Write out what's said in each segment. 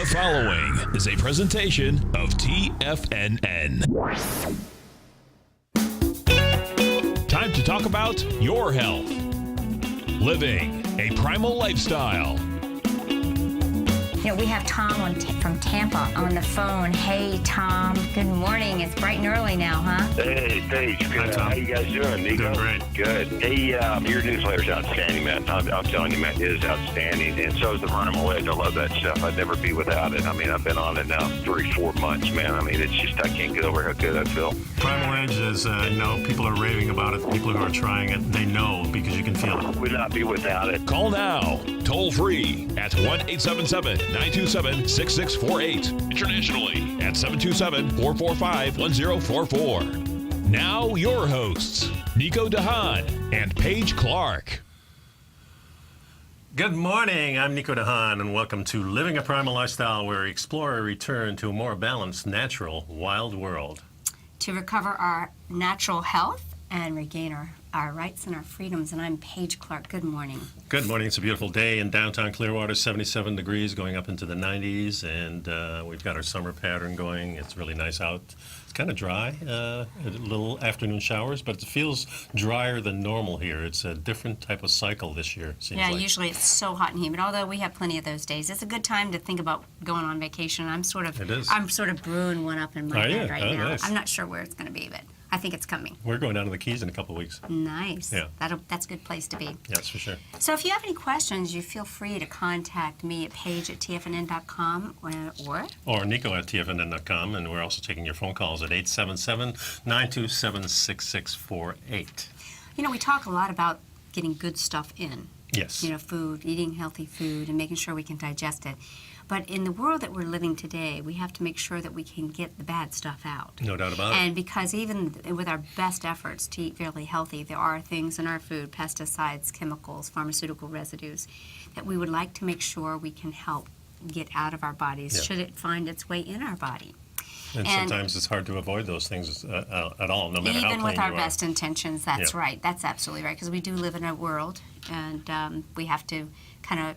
The following is a presentation of TFNN. Time to talk about your health. Living a primal lifestyle. You know, we have Tom from Tampa on the phone. Hey, Tom. Good morning. It's bright and early now, huh? Hey, Paige. Good. Hi, Tom. How you guys doing, Nico? Doing great. Good. Hey, your newsletter's outstanding, man. I'm telling you, man, it is outstanding. And so is the Primal. I love that stuff. I'd never be without it. I mean, I've been on it now 3-4 months, man. I mean, it's just, I can't get over how good I feel. Primal Edge is, people are raving about it. People who are trying it, they know because you can feel it. Would not be without it. Call now, toll free at 1-877-927-6648. Internationally at 727-445-1044. Now your hosts, Nico Haan and Paige Clarke. Good morning. I'm Nico Haan, and welcome to Living a Primal Lifestyle, where we explore a return to a more balanced, natural, wild world. To recover our natural health and regain our rights and our freedoms. And I'm Paige Clarke. Good morning. Good morning. It's a beautiful day in downtown Clearwater, 77 degrees, going up into the 90s, and we've got our summer pattern going. It's really nice out. It's kind of dry, a little afternoon showers, but it feels drier than normal here. It's a different type of cycle this year, seems like. Usually it's so hot and humid, although we have plenty of those days. It's a good time to think about going on vacation. I'm sort of brewing one up in my head right now. Nice. I'm not sure where it's going to be, but I think it's coming. We're going down to the Keys in a couple of weeks. Nice. Yeah. That's a good place to be. Yeah, that's for sure. So if you have any questions, you feel free to contact me at paige@tfnn.com Or Nico at TFNN.com, and we're also taking your phone calls at 877-927-6648. You know, we talk a lot about getting good stuff in. Yes. You know, food, eating healthy food, and making sure we can digest it. But in the world that we're living today, we have to make sure that we can get the bad stuff out. No doubt about it. And because even with our best efforts to eat fairly healthy, there are things in our food, pesticides, chemicals, pharmaceutical residues, that we would like to make sure we can help get out of our bodies should it find its way in our body. And sometimes it's hard to avoid those things at all, no matter how clean you are. Even with our best intentions, that's right. That's absolutely right, because we do live in a world, and we have to kind of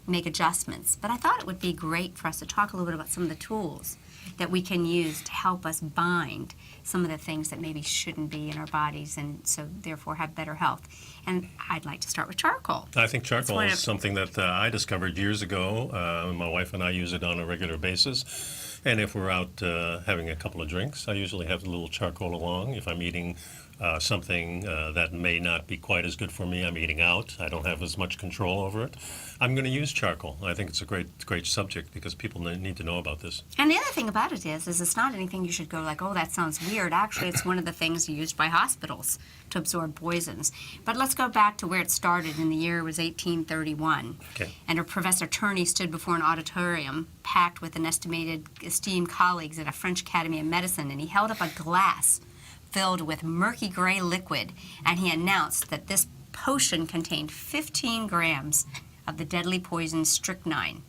make adjustments. But I thought it would be great for us to talk a little bit about some of the tools that we can use to help us bind some of the things that maybe shouldn't be in our bodies, and so therefore have better health. And I'd like to start with charcoal. I think charcoal is something that I discovered years ago. My wife and I use it on a regular basis. And if we're out having a couple of drinks, I usually have a little charcoal along. If I'm eating something that may not be quite as good for me, I'm eating out, I don't have as much control over it, I'm going to use charcoal. I think it's a great subject because people need to know about this. And the other thing about it is it's not anything you should go like, oh, that sounds weird. Actually, it's one of the things used by hospitals to absorb poisons. But let's go back to where it started. In the year was 1831. Okay. And a Professor Turney stood before an auditorium packed with esteemed colleagues at a French Academy of Medicine, and he held up a glass filled with murky gray liquid, and he announced that this potion contained 15 grams of the deadly poison strychnine,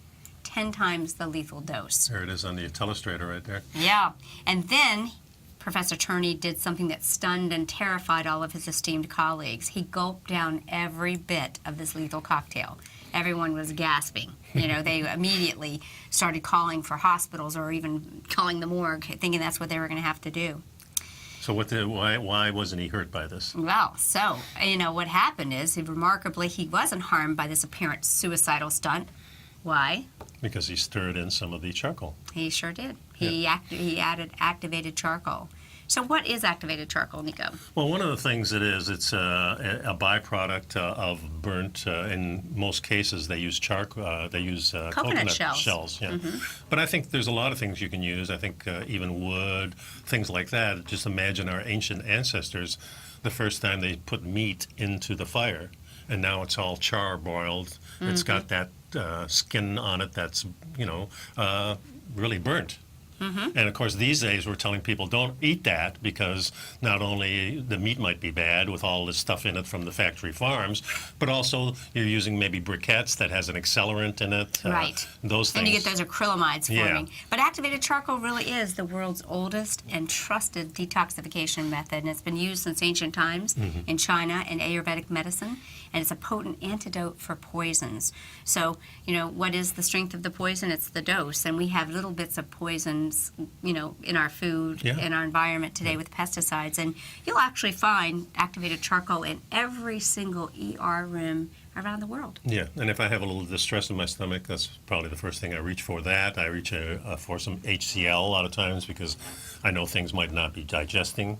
10 times the lethal dose. There it is on the telestrator right there. Yeah, and then Professor Turney did something that stunned and terrified all of his esteemed colleagues. He gulped down every bit of this lethal cocktail. Everyone was gasping. You know, they immediately started calling for hospitals or even calling the morgue, thinking that's what they were going to have to do. So why wasn't he hurt by this? Well, so, you know, what happened is, remarkably, he wasn't harmed by this apparent suicidal stunt. Why? Because he stirred in some of the charcoal. He sure did. He added activated charcoal. So what is activated charcoal, Nico? Well, one of the things it's a byproduct of burnt. In most cases, they use coconut shells. Yeah. Mm-hmm. But I think there's a lot of things you can use. I think even wood, things like that. Just imagine our ancient ancestors, the first time they put meat into the fire, and now it's all char-broiled. Mm-hmm. It's got that skin on it that's really burnt. And of course, these days we're telling people don't eat that because not only the meat might be bad with all this stuff in it from the factory farms, but also you're using maybe briquettes that has an accelerant in it. Right. Those things. And you get those acrylamides Yeah. forming. But activated charcoal really is the world's oldest and trusted detoxification method, and it's been used since ancient times in China in Ayurvedic medicine, and it's a potent antidote for poisons. So, what is the strength of the poison? It's the dose, and we have little bits of poisons, in our food, in our environment today with pesticides, and you'll actually find activated charcoal in every single ER room around the world. Yeah, and if I have a little distress in my stomach, that's probably the first thing I reach for. I reach for some HCl a lot of times because I know things might not be digesting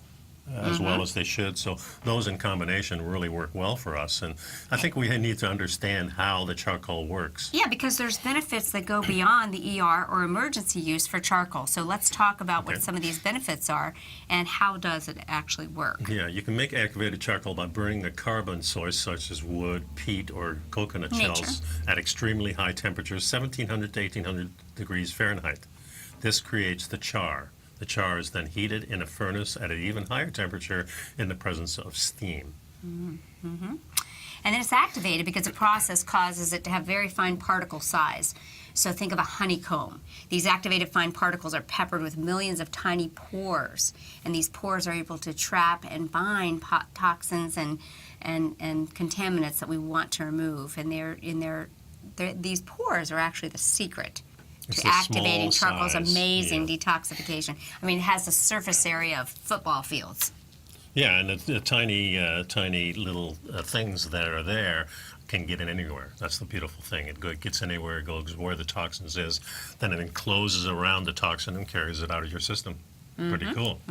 as well as they should. So those in combination really work well for us. And I think we need to understand how the charcoal works. Yeah, because there's benefits that go beyond the ER or emergency use for charcoal. So let's talk about what some of these benefits are and how does it actually work. Yeah, you can make activated charcoal by burning a carbon source such as wood, peat, or coconut shells at extremely high temperatures, 1700 to 1800 degrees Fahrenheit. This creates the char. The char is then heated in a furnace at an even higher temperature in the presence of steam. And then it's activated because the process causes it to have very fine particle size. So think of a honeycomb. These activated fine particles are peppered with millions of tiny pores, and these pores are able to trap and bind toxins and contaminants that we want to remove. And these pores are actually the secret to activating charcoal's amazing detoxification. I mean, it has a surface area of football fields. Yeah, and the tiny little things that are there can get in anywhere. That's the beautiful thing. It gets anywhere, it goes where the toxins is, then it encloses around the toxin and carries it out of your system. Pretty cool.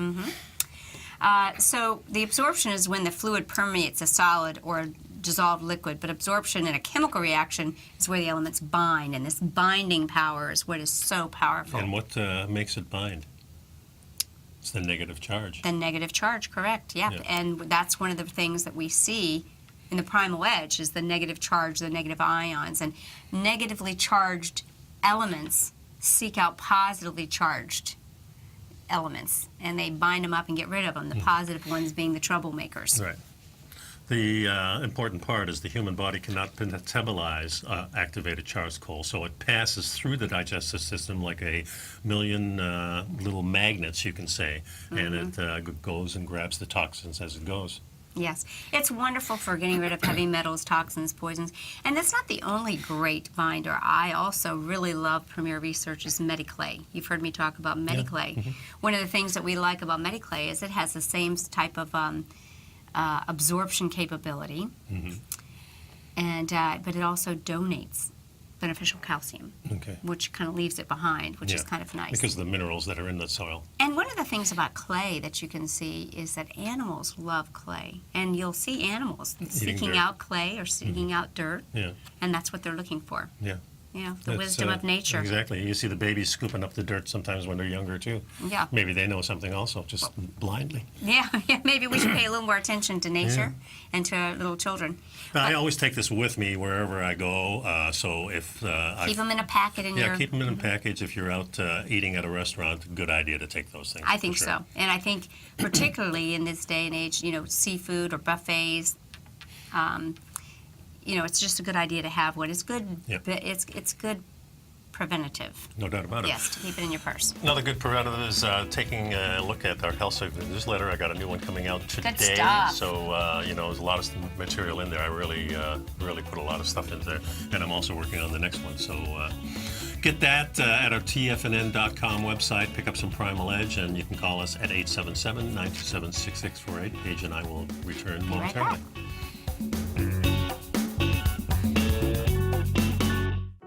So the absorption is when the fluid permeates a solid or a dissolved liquid, but absorption in a chemical reaction is where the elements bind, and this binding power is what is so powerful. And what makes it bind? It's the negative charge. The negative charge, correct, yeah. And that's one of the things that we see in the primal edge is the negative charge, the negative ions, and negatively charged elements seek out positively charged elements, and they bind them up and get rid of them, the positive ones being the troublemakers. Right. The important part is the human body cannot metabolize activated charcoal, so it passes through the digestive system like a million little magnets, you can say, and it goes and grabs the toxins as it goes. Yes, it's wonderful for getting rid of heavy metals, toxins, poisons, and that's not the only great binder. I also really love Premier Research's Mediclay. You've heard me talk about Mediclay. One of the things that we like about Mediclay is it has the same type of absorption capability, and but it also donates beneficial calcium, which kind of leaves it behind, which is kind of nice. Because of the minerals that are in the soil. And one of the things about clay that you can see is that animals love clay. And you'll see animals seeking out clay or seeking out dirt, and that's what they're looking for. Yeah. Yeah, the wisdom of nature. Exactly. You see the babies scooping up the dirt sometimes when they're younger, too. Yeah. Maybe they know something also, just blindly. Yeah, maybe we should pay a little more attention to nature and to our little children. I always take this with me wherever I go, so if... keep them in a packet in your... Yeah, keep them in a package. If you're out eating at a restaurant, good idea to take those things. I think so. And I think particularly in this day and age, seafood or buffets, it's just a good idea to have one. It's good. It's good preventative. No doubt about it. Yes, to keep it in your purse. Another good preventative is taking a look at our health segment newsletter. I got a new one coming out today. Good stuff. So there's a lot of material in there. I really put a lot of stuff in there, and I'm also working on the next one. So get that at our TFNN.com website. Pick up some Primal Edge, and you can call us at 877-927-6648. Paige and I will return momentarily.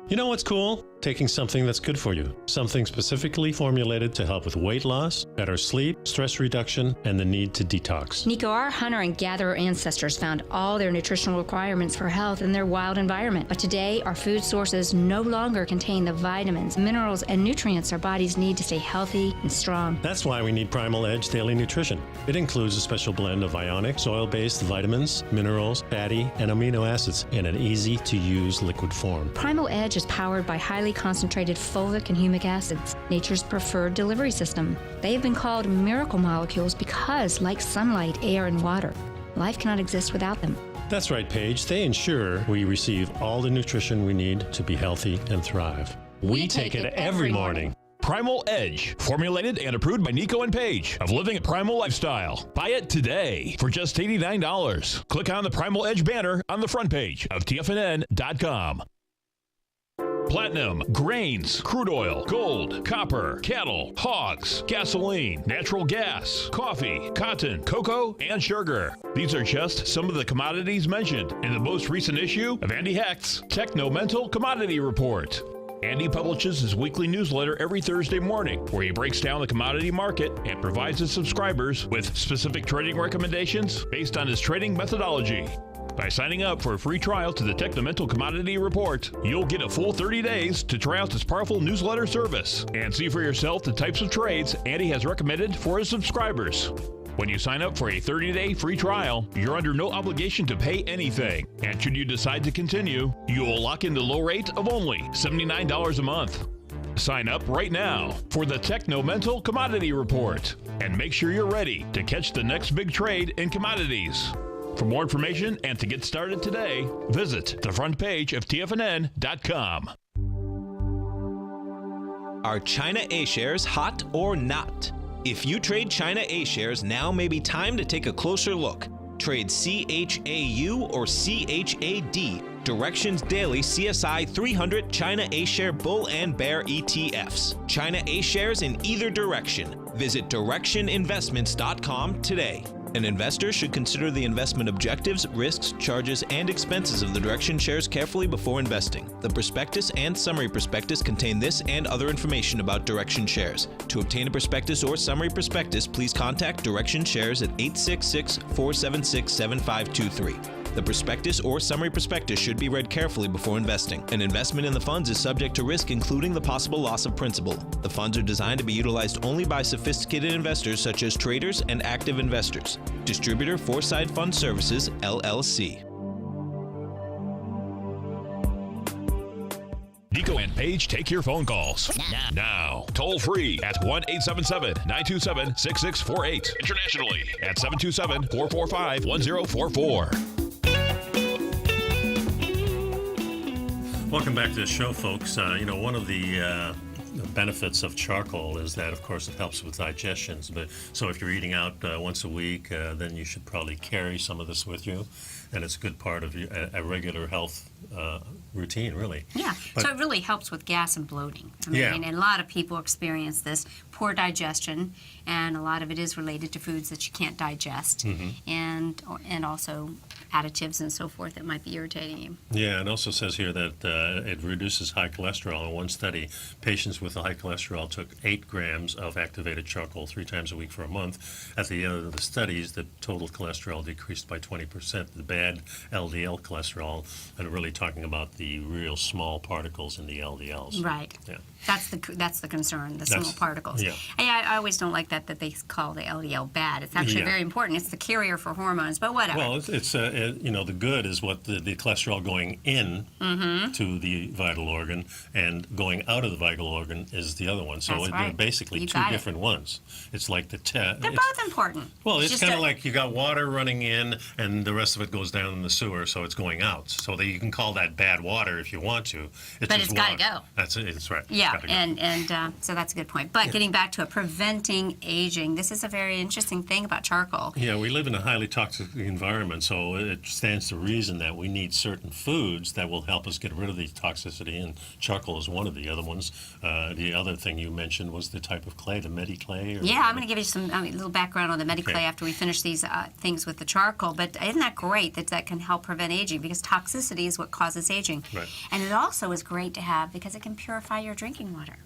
You know what's cool? Taking something that's good for you. Something specifically formulated to help with weight loss, better sleep, stress reduction, and the need to detox. Nico, our hunter and gatherer ancestors found all their nutritional requirements for health in their wild environment. But today, our food sources no longer contain the vitamins, minerals, and nutrients our bodies need to stay healthy and strong. That's why we need Primal Edge Daily Nutrition. It includes a special blend of ionic, soil-based vitamins, minerals, fatty, and amino acids in an easy-to-use liquid form. Primal Edge is powered by highly concentrated folic and humic acids, nature's preferred delivery system. They have been called miracle molecules because, like sunlight, air, and water, life cannot exist without them. That's right, Paige. They ensure we receive all the nutrition we need to be healthy and thrive. We take it every morning. Primal Edge, formulated and approved by Nico and Paige of Living a Primal Lifestyle. Buy it today for just $89. Click on the Primal Edge banner on the front page of TFNN.com. Platinum, grains, crude oil, gold, copper, cattle, hogs, gasoline, natural gas, coffee, cotton, cocoa, and sugar. These are just some of the commodities mentioned in the most recent issue of Andy Hecht's Techno-Mental Commodity Report. Andy publishes his weekly newsletter every Thursday morning, where he breaks down the commodity market and provides his subscribers with specific trading recommendations based on his trading methodology. By signing up for a free trial to the Techno-Mental Commodity Report, you'll get a full 30 days to try out this powerful newsletter service and see for yourself the types of trades Andy has recommended for his subscribers. When you sign up for a 30-day free trial, you're under no obligation to pay anything. And should you decide to continue, you will lock in the low rate of only $79 a month. Sign up right now for the Techno-Mental Commodity Report and make sure you're ready to catch the next big trade in commodities. For more information and to get started today, visit the front page of TFNN.com. Are China A-shares hot or not? If you trade China A-shares, now may be time to take a closer look. Trade CHAU or CHAD, Directions Daily CSI 300 China A-share Bull and Bear ETFs. China A-shares in either direction. Visit directioninvestments.com today. An investor should consider the investment objectives, risks, charges, and expenses of the Direction shares carefully before investing. The prospectus and summary prospectus contain this and other information about Direction shares. To obtain a prospectus or summary prospectus, please contact Direction Shares at 866-476-7523. The prospectus or summary prospectus should be read carefully before investing. An investment in the funds is subject to risk, including the possible loss of principal. The funds are designed to be utilized only by sophisticated investors such as traders and active investors. Distributor Foreside Fund Services, LLC. Nico and Paige take your phone calls now. Toll free at 1-877-927-6648. Internationally at 727-445-1044. Welcome back to the show, folks. One of the benefits of charcoal is that, of course, it helps with digestions. So if you're eating out once a week, then you should probably carry some of this with you, and it's a good part of a regular health routine, really. Yeah, so it really helps with gas and bloating. And a lot of people experience this poor digestion, and a lot of it is related to foods that you can't digest, and also additives and so forth that might be irritating you. Yeah, it also says here that it reduces high cholesterol. In one study, patients with high cholesterol took 8 grams of activated charcoal 3 times a week for a month. At the end of the studies, the total cholesterol decreased by 20%. The bad LDL cholesterol, and really talking about the real small particles in the LDLs. Right. Yeah. That's the concern, the small particles. Yeah. I always don't like that they call the LDL bad. It's actually very important. It's the carrier for hormones, but whatever. Well, it's the good is what the cholesterol going in to the vital organ, and going out of the vital organ is the other one. So they're basically two different ones. It's like they're both important. Well, it's kind of like you got water running in, and the rest of it goes down in the sewer, so it's going out. So that you can call that bad water if you want to. But it's got to go. That's right. Yeah, so that's a good point. But getting back to it, preventing aging. This is a very interesting thing about charcoal. Yeah, we live in a highly toxic environment, so it stands to reason that we need certain foods that will help us get rid of the toxicity, and charcoal is one of the other ones. The other thing you mentioned was the type of clay, the Mediclay. Yeah, I'm going to give you some little background on the Mediclay after we finish these things with the charcoal. But isn't that great that can help prevent aging? Because toxicity is what causes aging. Right. And it also is great to have because it can purify your drinking water.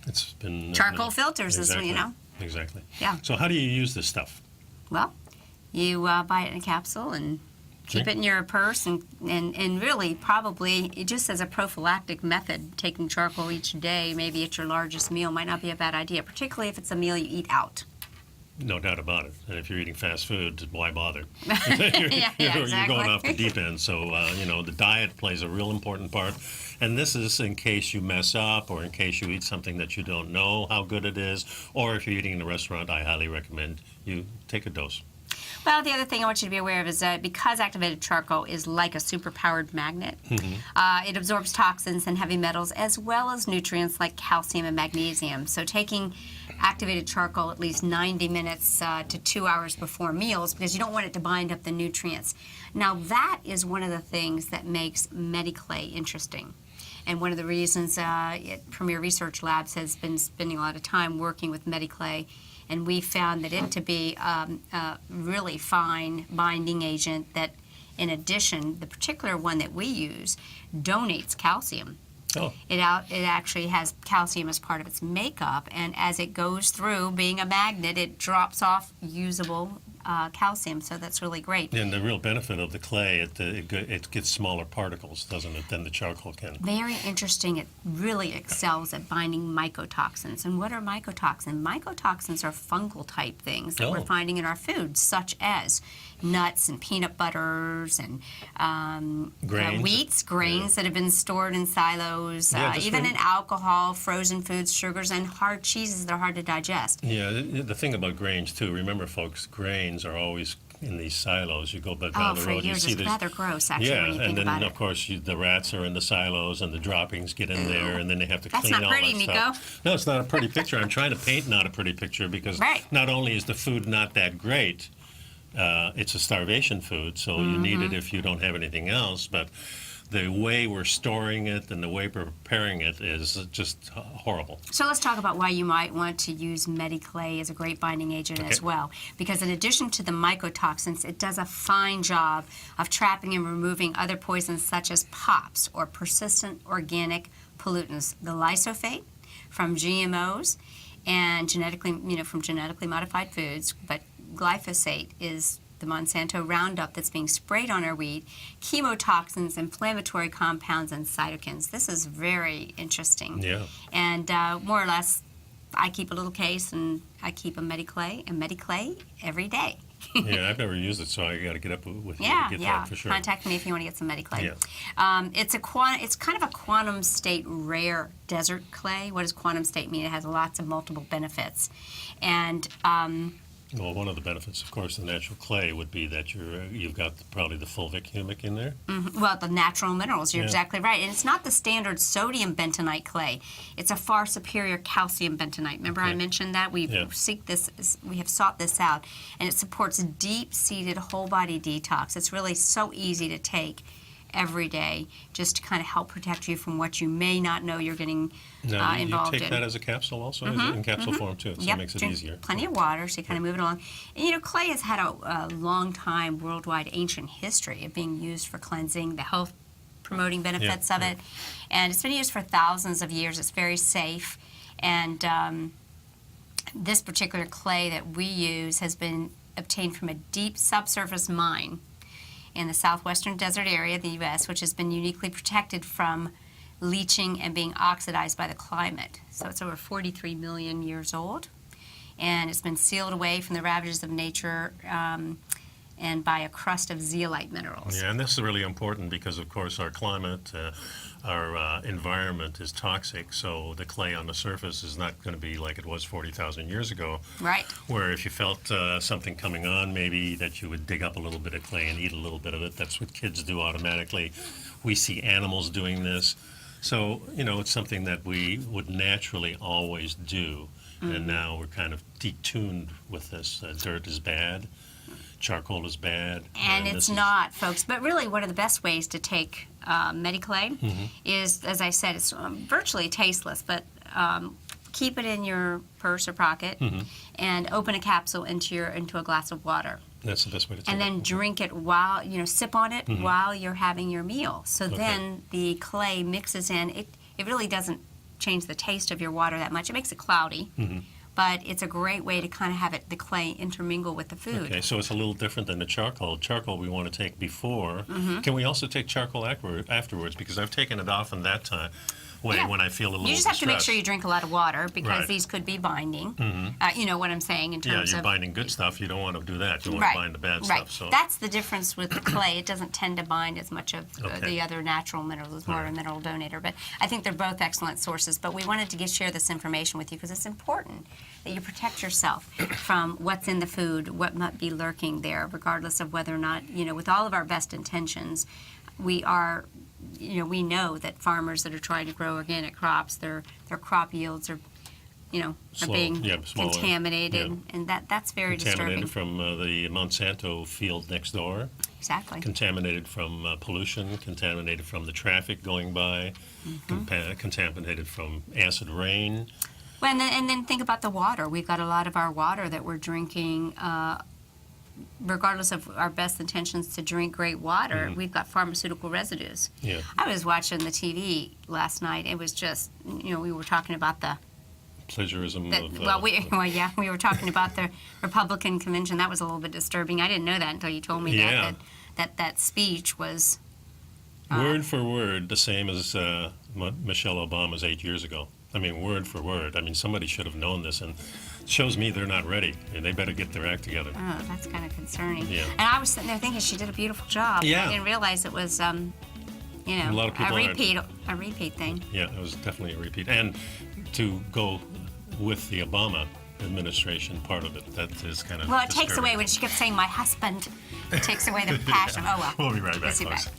It's been charcoal filters, exactly. Exactly. Yeah. So how do you use this stuff? Well, you buy it in a capsule and keep it in your purse, and really probably just as a prophylactic method, taking charcoal each day, maybe at your largest meal, might not be a bad idea, particularly if it's a meal you eat out. No doubt about it. And if you're eating fast food, why bother? Yeah, You're exactly. going off the deep end. So, the diet plays a real important part. And this is in case you mess up or in case you eat something that you don't know how good it is. Or if you're eating in a restaurant, I highly recommend you take a dose. Well, the other thing I want you to be aware of is that because activated charcoal is like a superpowered magnet, it absorbs toxins and heavy metals as well as nutrients like calcium and magnesium. So taking activated charcoal at least 90 minutes to 2 hours before meals, because you don't want it to bind up the nutrients. Now, that is one of the things that makes MediClay interesting. And one of the reasons Premier Research Labs has been spending a lot of time working with MediClay, and we found that it to be a really fine binding agent that, in addition, the particular one that we use donates calcium. Oh. It actually has calcium as part of its makeup, and as it goes through being a magnet, it drops off usable calcium, so that's really great. And the real benefit of the clay, it gets smaller particles, doesn't it, than the charcoal can? Very interesting. It really excels at binding mycotoxins. And what are mycotoxins? Mycotoxins are fungal type things that we're finding in our foods, such as nuts and peanut butters and grains that have been stored in silos, even in alcohol, frozen foods, sugars, and hard cheeses that are hard to digest. Yeah, the thing about grains, too, remember, folks, grains are always in these silos. You go back down the road, you see it's these. rather gross, actually, when you think and then, about it. of course, the rats are in the silos, and the droppings get in there, and then they have to That's clean not all pretty, that Nico. stuff. No, it's not a pretty picture. I'm trying to paint not a pretty picture because not only is the food not that great, it's a starvation food, so you need it if you don't have anything else, but the way we're storing it and the way we're preparing it is just horrible. So let's talk about why you might want to use MediClay as a great binding agent as well. Because in addition to the mycotoxins, it does a fine job of trapping and removing other poisons such as POPs, or persistent organic pollutants, the lysosphate from GMOs and from genetically modified foods, but glyphosate is the Monsanto Roundup that's being sprayed on our wheat, chemotoxins, inflammatory compounds, and cytokines. This is very interesting. Yeah. And more or less, I keep a little case, and I keep a MediClay every day. Yeah, I've never used it, so I got to get up with you to get that for sure. Contact me if you want to get some MediClay. Yeah. It's kind of a quantum state rare desert clay. What does quantum state mean? It has lots of multiple benefits, and well, one of the benefits, of course, of natural clay would be that you've got probably the fulvic humic in there. Well, the natural minerals. You're exactly right. And it's not the standard sodium bentonite clay. It's a far superior calcium bentonite. Remember I mentioned that? We have sought this out. And it supports deep-seated whole-body detox. It's really so easy to take every day, just to kind of help protect you from what you may not know you're getting now, involved in. You take that as a capsule also? Is it in capsule form too? So it makes it easier. Plenty of water, so you kind of move it along. And clay has had a long time worldwide ancient history of being used for cleansing, the health promoting benefits of it. And it's been used for thousands of years. It's very safe. And this particular clay that we use has been obtained from a deep subsurface mine in the southwestern desert area of the U.S., which has been uniquely protected from leaching and being oxidized by the climate. So it's over 43 million years old, and it's been sealed away from the ravages of nature and by a crust of zeolite minerals. Yeah, and this is really important because, of course, our climate, our environment is toxic, so the clay on the surface is not going to be like it was 40,000 years ago. Right. Where if you felt something coming on, maybe that you would dig up a little bit of clay and eat a little bit of it. That's what kids do automatically. We see animals doing this. So, it's something that we would naturally always do. And now we're kind of detuned with this. Dirt is bad. Charcoal is bad. And it's not, folks. But really, one of the best ways to take MediClay is, as I said, it's virtually tasteless, but keep it in your purse or pocket and open a capsule into a glass of water. That's the best way to take it. And then drink it while, sip on it while you're having your meal. So then the clay mixes in. It really doesn't change the taste of your water that much. It makes it cloudy. But it's a great way to kind of have the clay intermingle with the food. Okay, so it's a little different than the charcoal. Charcoal we want to take before. Can we also take charcoal afterwards? Because I've taken it off in that time. way Yeah. when I feel a little You just have to make distressed. sure you drink a lot of water because Right. these could be binding. You know what I'm saying in Yeah, terms you're of binding good stuff. You don't want to do that. You want to bind the bad right. stuff. So That's the difference with the clay. It doesn't tend to bind as much of Okay. the other natural minerals. It's more of a mineral donator. But I think they're both excellent sources. But we wanted to share this information with you because it's important that you protect yourself from what's in the food, what might be lurking there, regardless of whether or not, with all of our best intentions, we know that farmers that are trying to grow organic crops, their crop yields are being smaller. contaminated, and that's very contaminated disturbing. from the Monsanto field next door. Exactly. Contaminated from pollution, contaminated from the traffic going by, contaminated from acid rain. Well, and then think about the water. We've got a lot of our water that we're drinking, regardless of our best intentions to drink great water, we've got pharmaceutical residues. Yeah. I was watching the TV last night. It was just, we were talking about Plagiarism of... we were talking about the Republican convention. That was a little bit disturbing. I didn't know that until you told me that speech was... word for word, the same as Michelle Obama's 8 years ago. I mean, word for word. I mean, somebody should have known this, and it shows me they're not ready, and they better get their act together. Oh, that's kind of concerning. Yeah. And I was sitting there thinking she did a beautiful job. Yeah. I didn't realize it was, a lot of people repeat thing. Yeah, it was definitely a repeat. And to go with the Obama administration part of it, that is kind of Well, it takes disturbing. away, when she kept saying, my husband, it takes away the passion. Oh, well. We'll be right back, Let's be folks. back.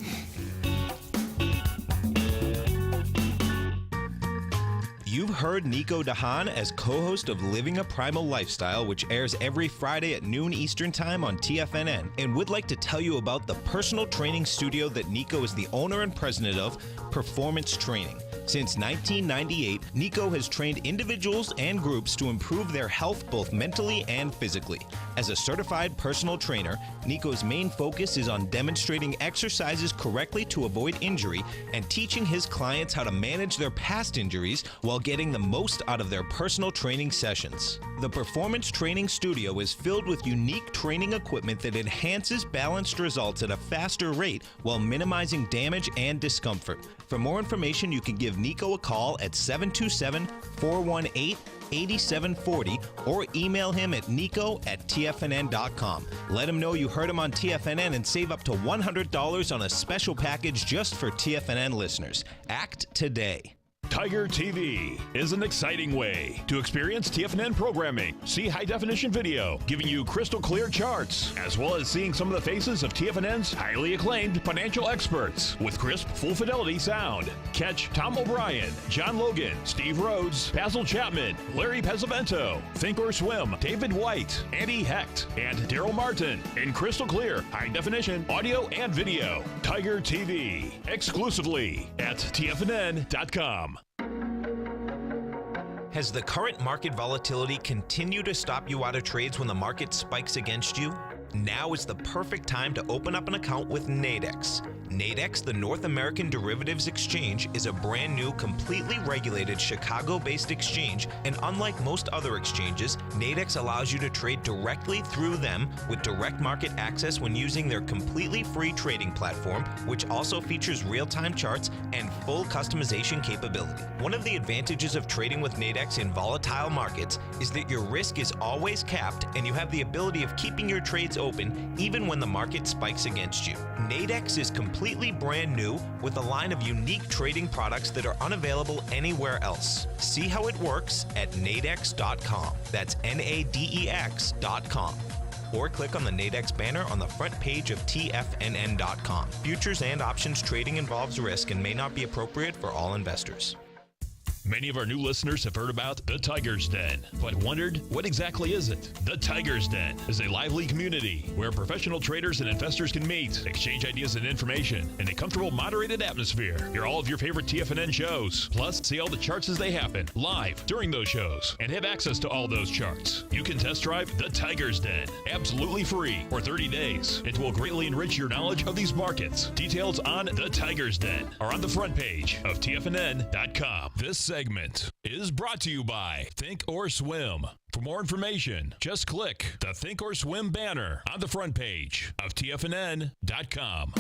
You've heard Nico Haan as co-host of Living a Primal Lifestyle, which airs every Friday at noon Eastern Time on TFNN, and would like to tell you about the personal training studio that Nico is the owner and president of, Performance Training. Since 1998, Nico has trained individuals and groups to improve their health both mentally and physically. As a certified personal trainer, Nico's main focus is on demonstrating exercises correctly to avoid injury and teaching his clients how to manage their past injuries while getting the most out of their personal training sessions. The Performance Training Studio is filled with unique training equipment that enhances balanced results at a faster rate while minimizing damage and discomfort. For more information, you can give Nico a call at 727-418-8740 or email him at nico@tfnn.com. Let him know you heard him on TFNN and save up to $100 on a special package just for TFNN listeners. Act today. Tiger TV is an exciting way to experience TFNN programming. See high-definition video, giving you crystal clear charts, as well as seeing some of the faces of TFNN's highly acclaimed financial experts with crisp, full-fidelity sound. Catch Tom O'Brien, John Logan, Steve Rhodes, Basil Chapman, Larry Pesavento, Think or Swim, David White, Andy Hecht, and Daryl Martin in crystal clear, high-definition audio and video. Tiger TV, exclusively at TFNN.com. Has the current market volatility continued to stop you out of trades when the market spikes against you? Now is the perfect time to open up an account with Nadex. Nadex, the North American Derivatives Exchange, is a brand new, completely regulated Chicago-based exchange, and unlike most other exchanges, Nadex allows you to trade directly through them with direct market access when using their completely free trading platform, which also features real-time charts and full customization capability. One of the advantages of trading with Nadex in volatile markets is that your risk is always capped and you have the ability of keeping your trades open even when the market spikes against you. Nadex is completely brand new with a line of unique trading products that are unavailable anywhere else. See how it works at nadex.com. That's NADEX.com. Or click on the Nadex banner on the front page of TFNN.com. Futures and options trading involves risk and may not be appropriate for all investors. Many of our new listeners have heard about the Tiger's Den, but wondered, what exactly is it? The Tiger's Den is a lively community where professional traders and investors can meet, exchange ideas and information in a comfortable, moderated atmosphere. Hear all of your favorite TFNN shows, plus see all the charts as they happen, live during those shows, and have access to all those charts. You can test drive the Tiger's Den, absolutely free for 30 days. It will greatly enrich your knowledge of these markets. Details on the Tiger's Den are on the front page of TFNN.com. This segment is brought to you by Think or Swim. For more information, just click the Think or Swim banner on the front page of TFNN.com.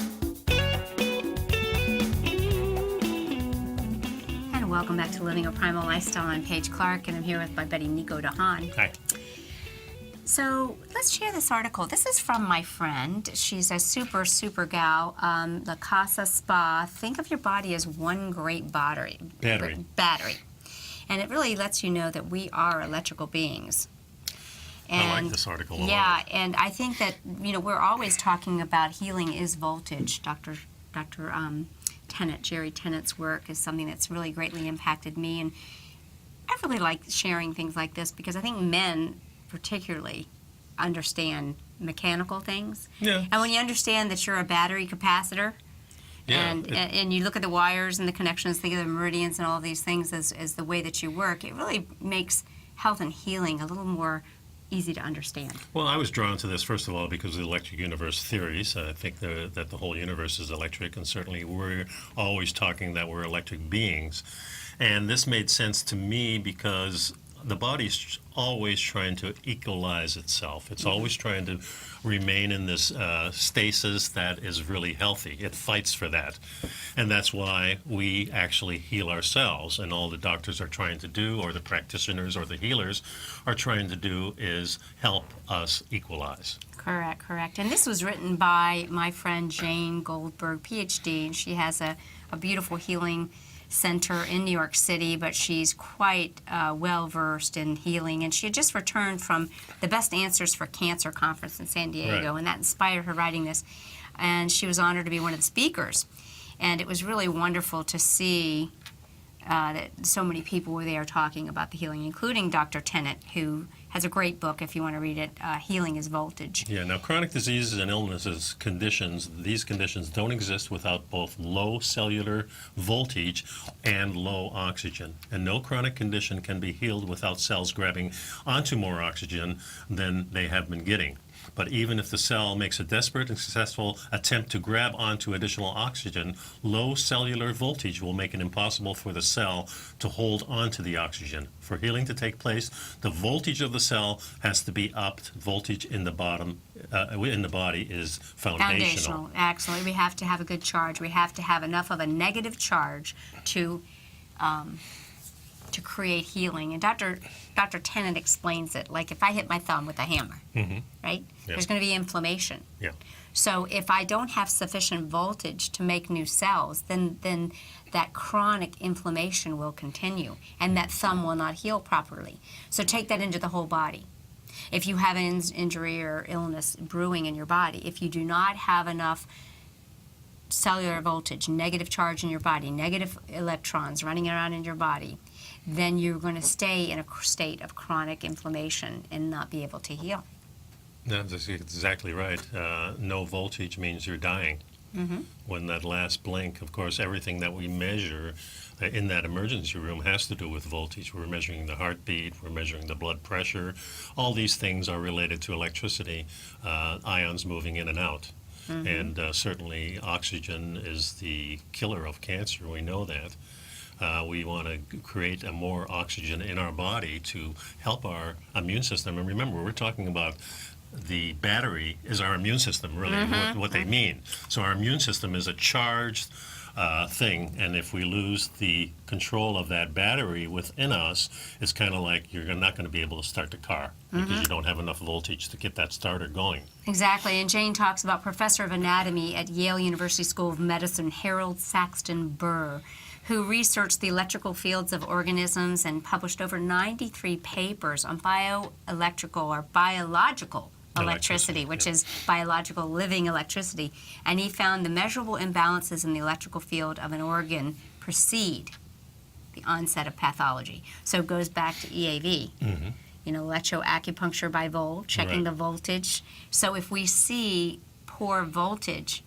And welcome back to Living a Primal Lifestyle. I'm Paige Clarke, and I'm here with my buddy Nico Haan. Hi. So let's share this article. This is from my friend. She's a super gal. La Casa Spa. Think of your body as one great battery. And it really lets you know that we are electrical beings. And I like this article a lot. Yeah, and I think that, we're always talking about healing is voltage. Dr. Tennant, Jerry Tennant's work is something that's really greatly impacted me. And I really like sharing things like this because I think men particularly understand mechanical things. Yeah. And when you understand that you're a battery capacitor, Yeah, and you look at the wires and the connections, think of the meridians and all of these things as the way that you work, it really makes health and healing a little more easy to understand. Well, I was drawn to this, first of all, because of the electric universe theories. I think that the whole universe is electric, and certainly we're always talking that we're electric beings. And this made sense to me because the body's always trying to equalize itself. It's always trying to remain in this stasis that is really healthy. It fights for that. And that's why we actually heal ourselves. And all the doctors are trying to do, or the practitioners or the healers are trying to do, is help us equalize. Correct. And this was written by my friend Jane Goldberg, PhD, and she has a beautiful healing center in New York City, but she's quite well-versed in healing. And she had just returned from the Best Answers for Cancer conference in San Diego, Right. and that inspired her writing this. And she was honored to be one of the speakers. And it was really wonderful to see that so many people were there talking about the healing, including Dr. Tennant, who has a great book, if you want to read it, Healing is Voltage. Yeah, now chronic diseases and illnesses, these conditions don't exist without both low cellular voltage and low oxygen. And no chronic condition can be healed without cells grabbing onto more oxygen than they have been getting. But even if the cell makes a desperate and successful attempt to grab onto additional oxygen, low cellular voltage will make it impossible for the cell to hold onto the oxygen. For healing to take place, the voltage of the cell has to be upped. Voltage in the body is foundational. Absolutely. We have to have a good charge. We have to have enough of a negative charge to create healing. And Dr. Tennant explains it like if I hit my thumb with a hammer, right? Yeah. There's going to be inflammation. Yeah. So if I don't have sufficient voltage to make new cells, then that chronic inflammation will continue, and that thumb will not heal properly. So take that into the whole body. If you have an injury or illness brewing in your body, if you do not have enough cellular voltage, negative charge in your body, negative electrons running around in your body, then you're going to stay in a state of chronic inflammation and not be able to heal. That's exactly right. No voltage means you're dying. When that last blink, of course, everything that we measure in that emergency room has to do with voltage. We're measuring the heartbeat, we're measuring the blood pressure. All these things are related to electricity, ions moving in and out. And certainly oxygen is the killer of cancer. We know that. We want to create a more oxygen in our body to help our immune system. And remember, we're talking about the battery is our immune system, really, what they mean. So our immune system is a charged thing, and if we lose the control of that battery within us, it's kind of like you're not going to be able to start the car because you don't have enough voltage to get that starter going. Exactly, and Jane talks about Professor of Anatomy at Yale University School of Medicine, Harold Saxton Burr, who researched the electrical fields of organisms and published over 93 papers on bioelectrical or biological electricity, which is biological living electricity. And he found the measurable imbalances in the electrical field of an organ precede the onset of pathology. So it goes back to EAV. Electroacupuncture by volt, checking the voltage. So if we see poor voltage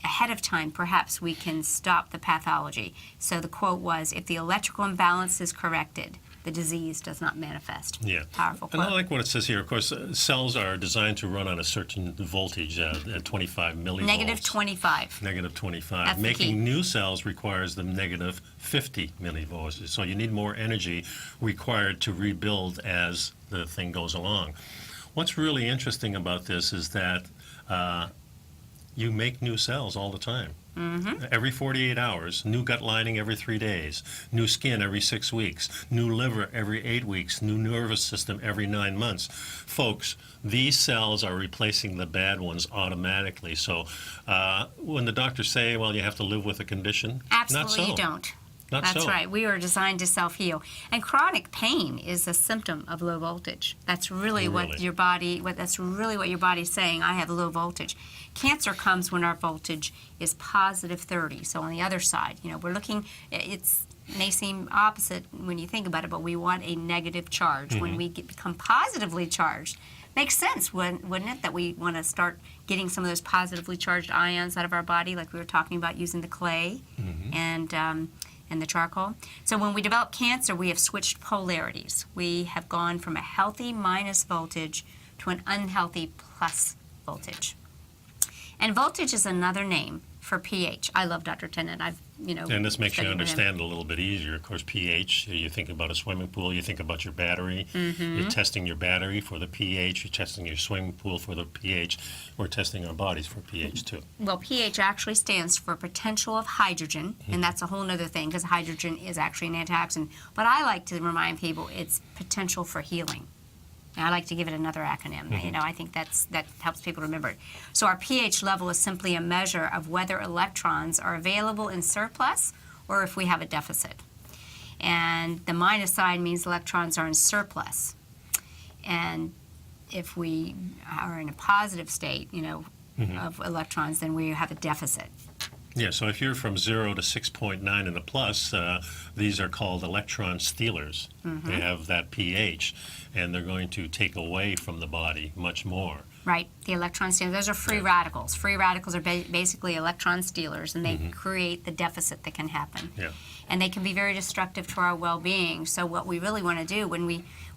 ahead of time, perhaps we can stop the pathology. So the quote was, if the electrical imbalance is corrected, the disease does not manifest. Yeah. Powerful And quote. I like what it says here. Of course, cells are designed to run on a certain voltage at 25 millivolts. Negative 25. Negative 25. That's the key. Making new cells requires the negative 50 millivolts. So you need more energy required to rebuild as the thing goes along. What's really interesting about this is that you make new cells all the time. Every 48 hours, new gut lining every 3 days, new skin every 6 weeks, new liver every 8 weeks, new nervous system every 9 months. Folks, these cells are replacing the bad ones automatically. So when the doctors say, well, you have to live with a condition, Absolutely, not so. you don't. Not That's so. right. We are designed to self-heal. And chronic pain is a symptom of low voltage. That's really what your body, that's really what your body's saying, I have low voltage. Cancer comes when our voltage is positive 30. So on the other side, we're looking, it may seem opposite when you think about it, but we want a negative charge. When we become positively charged, makes sense, wouldn't it, that we want to start getting some of those positively charged ions out of our body, like we were talking about using the clay and the charcoal. So when we develop cancer, we have switched polarities. We have gone from a healthy minus voltage to an unhealthy plus voltage. And voltage is another name for pH. I love Dr. Tennant. And this makes you studied with him. understand it a little bit easier. Of course, pH, you think about a swimming pool, you think about your battery. You're testing your battery for the pH, you're testing your swimming pool for the pH. We're testing our bodies for pH too. Well, pH actually stands for potential of hydrogen, and that's a whole other thing because hydrogen is actually an antioxidant. But I like to remind people it's potential for healing. And I like to give it another acronym. I think that helps people remember it. So our pH level is simply a measure of whether electrons are available in surplus or if we have a deficit. And the minus sign means electrons are in surplus. And if we are in a positive state, of electrons, then we have a deficit. Yeah, so if you're from 0 to 6.9 in the plus, these are called electron stealers. They have that pH, and they're going to take away from the body much more. Right, the electron stealers. Those are free radicals. Free radicals are basically electron stealers, and they create the deficit that can happen. Yeah. And they can be very destructive to our well-being. So what we really want to do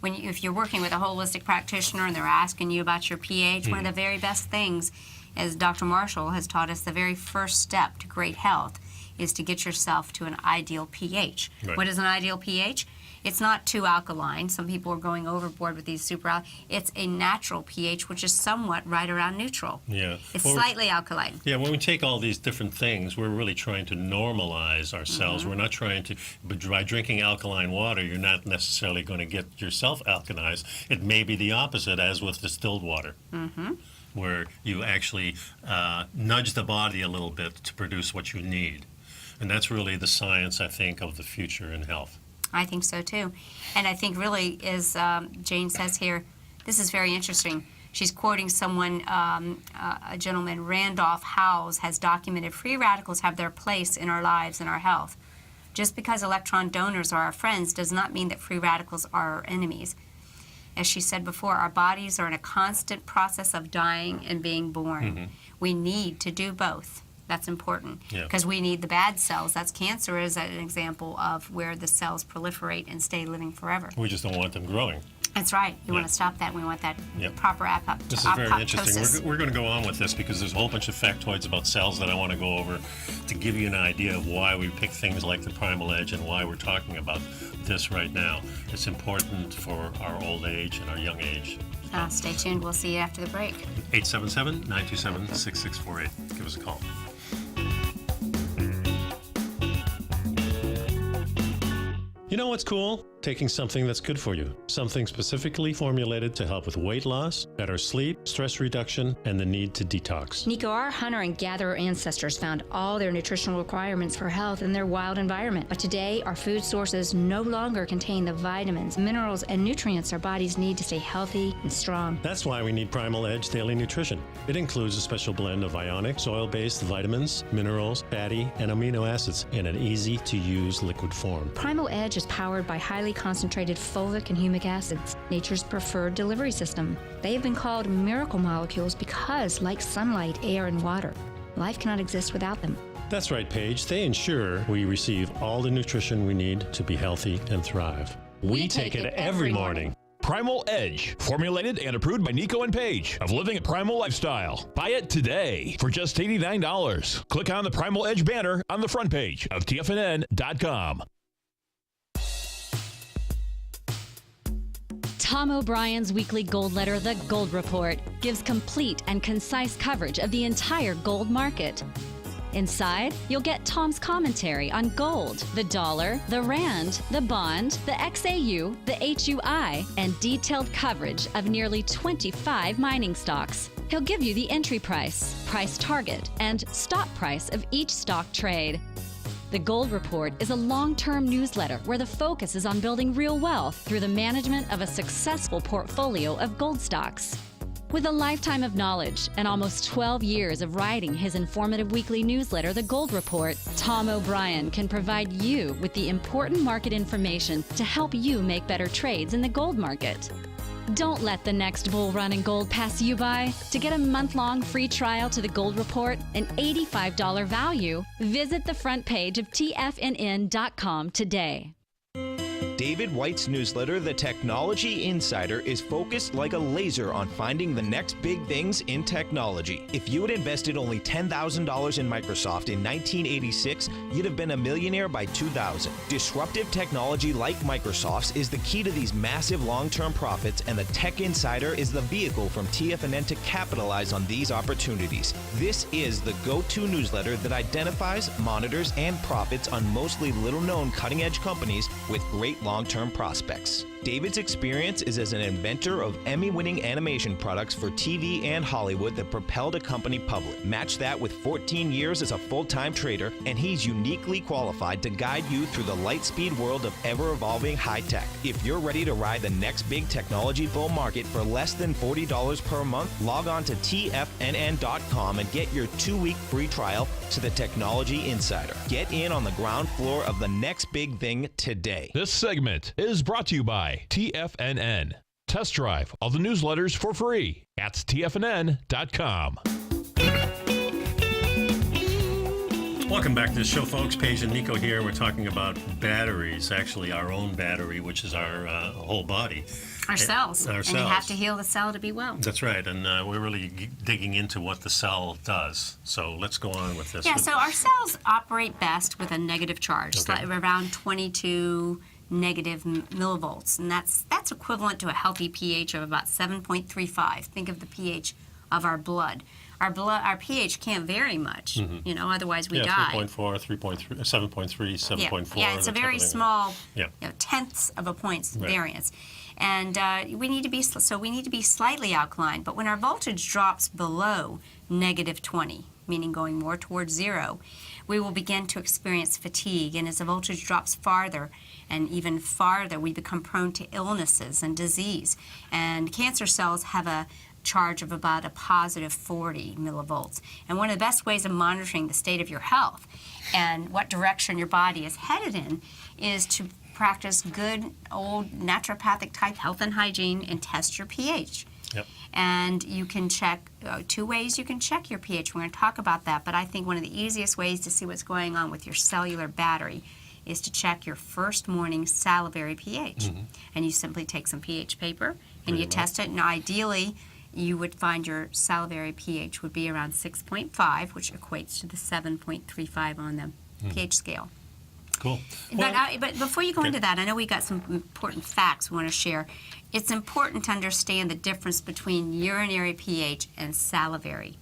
if you're working with a holistic practitioner and they're asking you about your pH, one of the very best things, as Dr. Marshall has taught us, the very first step to great health is to get yourself to an ideal pH. Right. What is an ideal pH? It's not too alkaline. Some people are going overboard with these super It's a natural pH, which is somewhat right around neutral. Yeah. It's slightly alkaline. Yeah, when we take all these different things, we're really trying to normalize ourselves. We're not trying to, but by drinking alkaline water, you're not necessarily going to get yourself alkalized. It may be the opposite, as with distilled water. Where you actually nudge the body a little bit to produce what you need. And that's really the science, I think, of the future in health. I think so, too. And I think really, as Jane says here, this is very interesting. She's quoting someone, a gentleman, Randolph Howes, has documented free radicals have their place in our lives and our health. Just because electron donors are our friends does not mean that free radicals are our enemies. As she said before, our bodies are in a constant process of dying and being born. We need to do both. That's important because we need the bad cells. That's cancer is an example of where the cells proliferate and stay living forever. We just don't want them growing. That's right. You want to stop that. We want that proper apoptosis. This is very interesting. We're going to go on with this because there's a whole bunch of factoids about cells that I want to go over to give you an idea of why we pick things like the Primal Edge and why we're talking about this right now. It's important for our old age and our young age. Stay tuned. We'll see you after the break. 877-927-6648. Give us a call. You know what's cool? Taking something that's good for you. Something specifically formulated to help with weight loss, better sleep, stress reduction, and the need to detox. Nico, our hunter and gatherer ancestors found all their nutritional requirements for health in their wild environment. But today, our food sources no longer contain the vitamins, minerals, and nutrients our bodies need to stay healthy and strong. That's why we need Primal Edge Daily Nutrition. It includes a special blend of ionic, soil-based vitamins, minerals, fatty, and amino acids in an easy-to-use liquid form. Primal Edge is powered by highly concentrated fulvic and humic acids, nature's preferred delivery system. They have been called miracle molecules because, like sunlight, air, and water, life cannot exist without them. That's right, Paige. They ensure we receive all the nutrition we need to be healthy and thrive. We take it every morning. Primal Edge, formulated and approved by Nico and Paige of Living a Primal Lifestyle. Buy it today for just $89. Click on the Primal Edge banner on the front page of TFNN.com. Tom O'Brien's weekly gold letter, The Gold Report, gives complete and concise coverage of the entire gold market. Inside, you'll get Tom's commentary on gold, the dollar, the rand, the bond, the XAU, the HUI, and detailed coverage of nearly 25 mining stocks. He'll give you the entry price, price target, and stop price of each stock trade. The Gold Report is a long-term newsletter where the focus is on building real wealth through the management of a successful portfolio of gold stocks. With a lifetime of knowledge and almost 12 years of writing his informative weekly newsletter, The Gold Report, Tom O'Brien can provide you with the important market information to help you make better trades in the gold market. Don't let the next bull run in gold pass you by. To get a month-long free trial to the Gold Report, an $85 value, visit the front page of TFNN.com today. David White's newsletter, The Technology Insider, is focused like a laser on finding the next big things in technology. If you had invested only $10,000 in Microsoft in 1986, you'd have been a millionaire by 2000. Disruptive technology like Microsoft's is the key to these massive long-term profits, and the Tech Insider is the vehicle from TFNN to capitalize on these opportunities. This is the go-to newsletter that identifies, monitors, and profits on mostly little-known cutting-edge companies with great long-term prospects. David's experience is as an inventor of Emmy-winning animation products for TV and Hollywood that propelled a company public. Match that with 14 years as a full-time trader, and he's uniquely qualified to guide you through the light-speed world of ever-evolving high-tech. If you're ready to ride the next big technology bull market for less than $40 per month, log on to TFNN.com and get your 2-week free trial to the Technology Insider. Get in on the ground floor of the next big thing today. This segment is brought to you by TFNN. Test drive all the newsletters for free at TFNN.com. Welcome back to the show, folks. Paige and Nico here. We're talking about batteries, actually our own battery, which is our whole body. Our cells. And you have to heal the cell to be well. That's right, and we're really digging into what the cell does. So let's go on with this. Yeah, so our cells operate best with a negative charge, so around 22 negative millivolts, and that's equivalent to a healthy pH of about 7.35. Think of the pH of our blood. Our pH can't vary much, otherwise we die. 3.4, 3.3, 7.3, 7.4. Yeah, it's a very small, tenths of a point's variance. And we need to be slightly alkaline, but when our voltage drops below negative 20, meaning going more towards zero, we will begin to experience fatigue, and as the voltage drops farther and even farther, we become prone to illnesses and disease. And cancer cells have a charge of about a positive 40 millivolts. And one of the best ways of monitoring the state of your health and what direction your body is headed in is to practice good old naturopathic type health and hygiene and test your pH. Yep. And you can check, 2 ways you can check your pH. We're going to talk about that, but I think one of the easiest ways to see what's going on with your cellular battery is to check your first morning salivary pH. And you simply take some pH paper and you test it, and ideally you would find your salivary pH would be around 6.5, which equates to the 7.35 on the pH scale. Cool. But before you go into that, I know we got some important facts we want to share. It's important to understand the difference between urinary pH and salivary.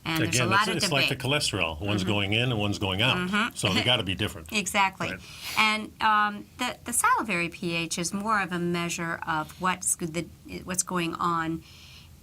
And there's a lot of it's debate. like the cholesterol. One's going in and one's going out. So they got to be different. Exactly. Right. And the salivary pH is more of a measure of what's going on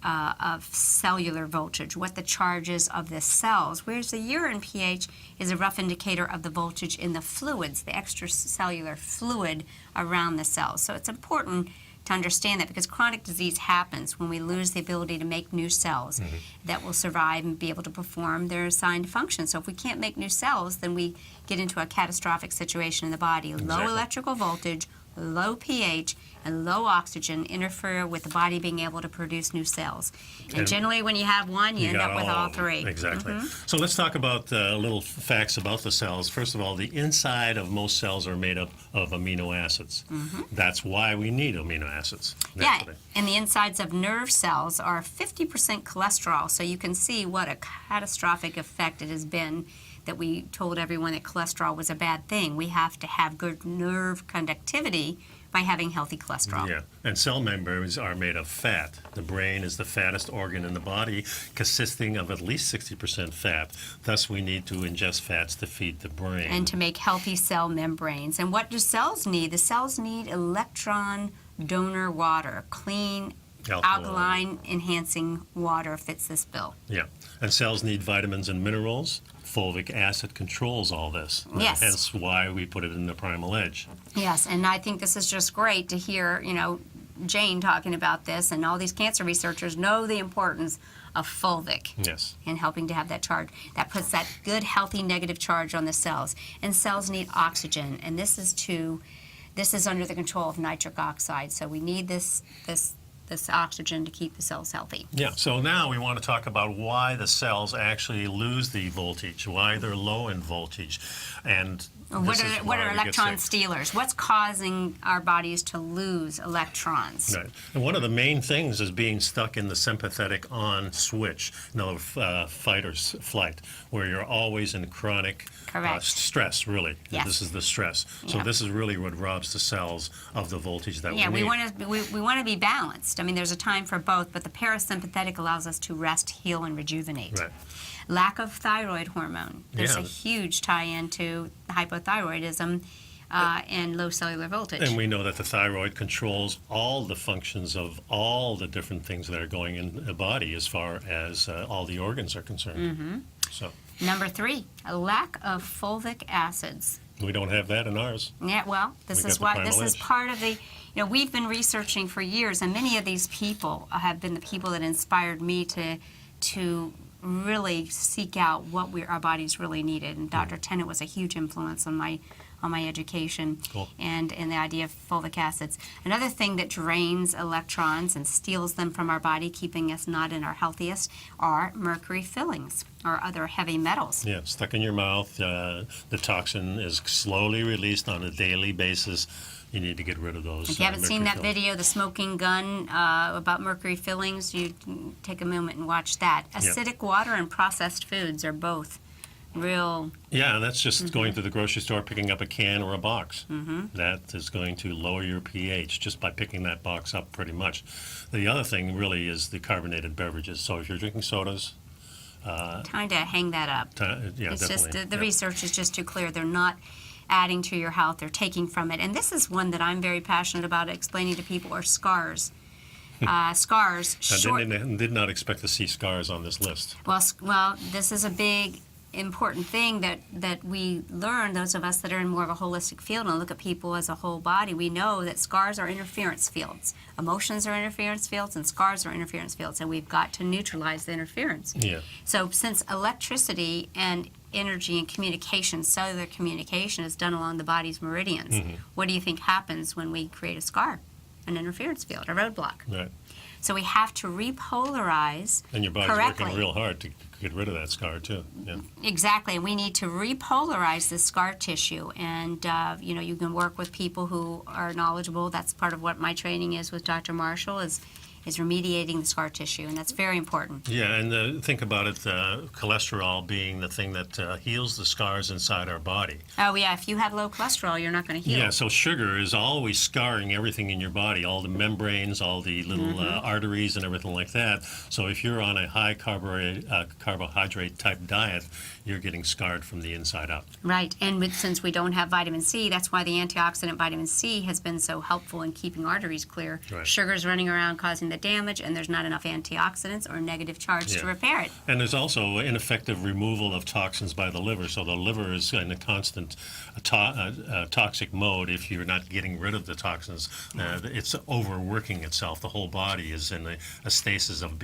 of cellular voltage, what the charge is of the cells, whereas the urine pH is a rough indicator of the voltage in the fluids, the extracellular fluid around the cells. So it's important to understand that, because chronic disease happens when we lose the ability to make new cells that will survive and be able to perform their assigned function. So if we can't make new cells, then we get into a catastrophic situation in the body. Low electrical voltage, low pH, and low oxygen interfere with the body being able to produce new cells. And generally when you have one, you end up with all three. Exactly. So let's talk about little facts about the cells. First of all, the inside of most cells are made up of amino acids. That's why we need amino acids. Yeah, and the insides of nerve cells are 50% cholesterol, so you can see what a catastrophic effect it has been that we told everyone that cholesterol was a bad thing. We have to have good nerve conductivity by having healthy cholesterol. Yeah, and cell membranes are made of fat. The brain is the fattest organ in the body, consisting of at least 60% fat. Thus, we need to ingest fats to feed the brain. And to make healthy cell membranes. And what do cells need? The cells need electron donor water, clean, alkaline enhancing water fits this bill. Yeah, and cells need vitamins and minerals. Fulvic acid controls all this. Yes. Hence why we put it in the Primal Edge. Yes, and I think this is just great to hear, Jane talking about this, and all these cancer researchers know the importance of fulvic. Yes. And helping to have that charge. That puts that good, healthy, negative charge on the cells. And cells need oxygen, and this is under the control of nitric oxide, so we need this oxygen to keep the cells healthy. Yeah, so now we want to talk about why the cells actually lose the voltage, why they're low in voltage. And what are electron stealers? What's causing our bodies to lose electrons? Right. And one of the main things is being stuck in the sympathetic on switch, fight or flight, where you're always in chronic stress, really. Yes. This is the stress. So Yeah. this is really what robs the cells of the voltage that we need. we want to be balanced. I mean, there's a time for both, but the parasympathetic allows us to rest, heal, and rejuvenate. Right. Lack of thyroid hormone. There's a Yeah. huge tie-in to hypothyroidism and low cellular voltage. And we know that the thyroid controls all the functions of all the different things that are going in the body as far as all the organs are concerned. Mm-hmm. So Number 3, a lack of fulvic acids. we don't have that in ours. Yeah, well, this is part of the, we've been researching for years, and many of these people have been the people that inspired me to really seek out what our bodies really needed. And Dr. Tennant was a huge influence on my education. Cool. and the idea of fulvic acids. Another thing that drains electrons and steals them from our body, keeping us not in our healthiest, are mercury fillings or other heavy metals. Yeah, stuck in your mouth. The toxin is slowly released on a daily basis. You need to get rid of those. If you haven't seen that fillings. video, The Smoking Gun, about mercury fillings, you can take a moment and watch that. Acidic water and processed foods are both real. Yeah, that's just going to the grocery store, picking up a can or a box. Mm-hmm. That is going to lower your pH just by picking that box up pretty much. The other thing really is the carbonated beverages. So if you're drinking sodas, Time to hang that up. yeah, It's definitely. just the research is just too clear. They're not adding to your health. They're taking from it. And this is one that I'm very passionate about explaining to people are scars. Scars. I did not expect to see scars on this list. Well, this is a big, important thing that we learn, those of us that are in more of a holistic field and look at people as a whole body. We know that scars are interference fields. Emotions are interference fields, and scars are interference fields, and we've got to neutralize the interference. Yeah. So since electricity and energy and communication, cellular communication, is done along the body's meridians, what do you think happens when we create a scar? An interference field, a roadblock. Right. So we have to repolarize And your body's correctly. working real hard to get rid of that scar too. Yeah. Exactly. We need to repolarize the scar tissue, and you can work with people who are knowledgeable. That's part of what my training is with Dr. Marshall is remediating the scar tissue, and that's very important. Yeah, and think about it, cholesterol being the thing that heals the scars inside our body. Oh yeah, if you have low cholesterol, you're not going to heal. Yeah, so sugar is always scarring everything in your body, all the membranes, all the little arteries and everything like that. So if you're on a high carbohydrate type diet, you're getting scarred from the inside out. Right, and since we don't have vitamin C, that's why the antioxidant vitamin C has been so helpful in keeping arteries clear. Right. Sugar's running around causing the damage, and there's not enough antioxidants or negative charge to repair it. And there's also ineffective removal of toxins by the liver. So the liver is in a constant toxic mode. If you're not getting rid of the toxins, it's overworking itself. The whole body is in a stasis of